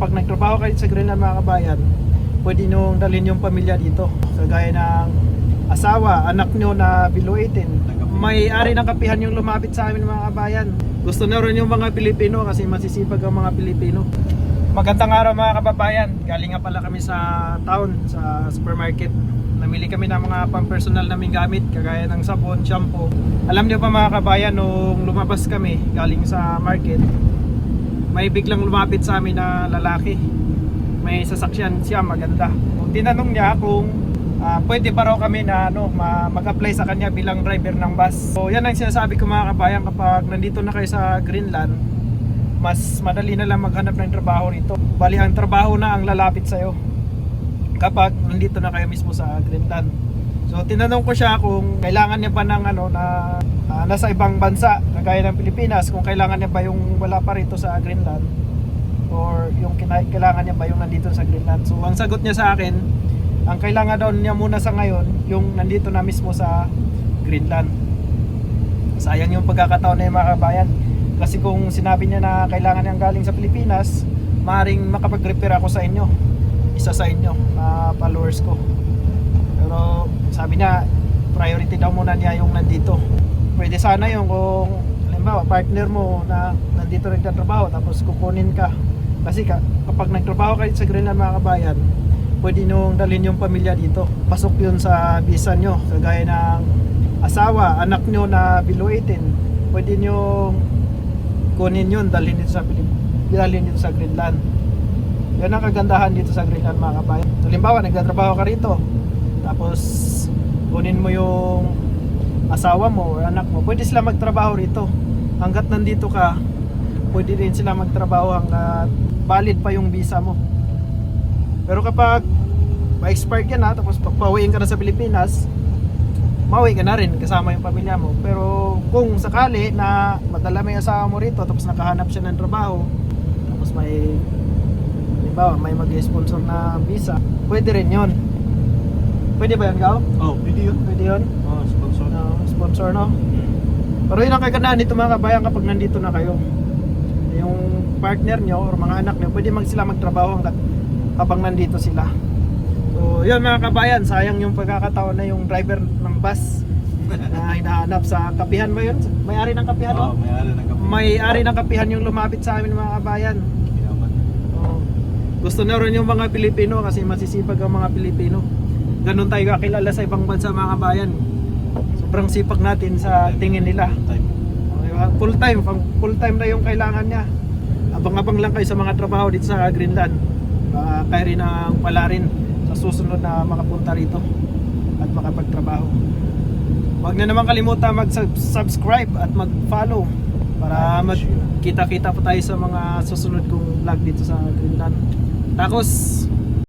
kapag nagtrabaho kayo sa Greenland mga kabayan, pwede nyo dalhin yung pamilya dito. Kagaya ng asawa, anak nyo na below 18. May-ari ng kapihan yung lumapit sa amin mga kabayan. Gusto na rin yung mga Pilipino kasi masisipag ang mga Pilipino. Magandang araw mga kababayan. Galing nga pala kami sa town, sa supermarket. Namili kami ng mga pang-personal naming gamit, kagaya ng sabon, shampoo. Alam niyo pa mga kabayan, nung lumabas kami galing sa market, may biglang lumapit sa amin na lalaki. May sasakyan siya, maganda. Kung tinanong niya kung pwede pa raw kami na mag-apply sa kanya bilang driver ng bus. So yan ang sinasabi ko mga kabayan, kapag nandito na kayo sa Greenland, mas madali na lang maghanap ng trabaho rito. Bali ang trabaho na ang lalapit sa'yo kapag nandito na kayo mismo sa Greenland. So tinanong ko siya kung kailangan niya ba ng nasa ibang bansa kagaya ng Pilipinas, kung kailangan niya ba yung wala pa rito sa Greenland, or yung kailangan niya ba yung nandito sa Greenland. So ang sagot niya sa akin, ang kailangan daw niya muna sa ngayon yung nandito na mismo sa Greenland. Sayang yung pagkakataon na yung mga kabayan, kasi kung sinabi niya na kailangan niyang galing sa Pilipinas, maaaring makapag-repair ako sa inyo, isa sa inyo, followers ko. Pero sabi niya priority daw muna niya yung nandito. Pwede sana yung kung halimbawa partner mo na nandito nagtatrabaho tapos kukunin ka, kasi kapag nagtrabaho kayo sa Greenland mga kabayan, pwede nyo dalhin yung pamilya dito. Pasok yun sa visa nyo, kagaya ng asawa, anak nyo na below 18. Pwede nyo kunin yun, dalhin dito sa Greenland. Yan ang kagandahan dito sa Greenland mga kabayan. Halimbawa nagtatrabaho ka rito, tapos kunin mo yung asawa mo o anak mo, pwede sila magtrabaho rito. Hanggat nandito ka, pwede rin sila magtrabaho hanggat valid pa yung visa mo. Pero kapag ma-expired ka na, tapos papawiin ka na sa Pilipinas, mauwi ka na rin kasama yung pamilya mo. Pero kung sakali na madala may asawa mo rito, tapos nakahanap siya ng trabaho, tapos may mag-sponsor na visa, pwede rin yun. Pwede ba yun, Gao? Oh, pwede yun. Pwede yun? Oh, sponsor. Sponsor, no? Pero yun ang kagandahan dito mga kabayan, kapag nandito na kayo, yung partner nyo or mga anak nyo, pwede sila magtrabaho habang nandito sila. So yun mga kabayan, sayang yung pagkakataon na yung driver ng bus na hinahanap sa kapihan ba yun? May-ari ng kapihan, no? May-ari ng kapihan. May-ari ng kapihan yung lumapit sa amin mga kabayan. Gusto na rin yung mga Pilipino kasi masisipag ang mga Pilipino. Ganun tayo kakilala sa ibang bansa mga kabayan. Sobrang sipag natin sa tingin nila. Full time na yung kailangan niya. Abang-abang lang kayo sa mga trabaho dito sa Greenland. Kaya rin ang pala rin sa susunod na makapunta rito at makapagtrabaho. Huwag na naman kalimutan mag-subscribe at mag-follow para magkita-kita pa tayo sa mga susunod kong vlog dito sa Greenland. Takos!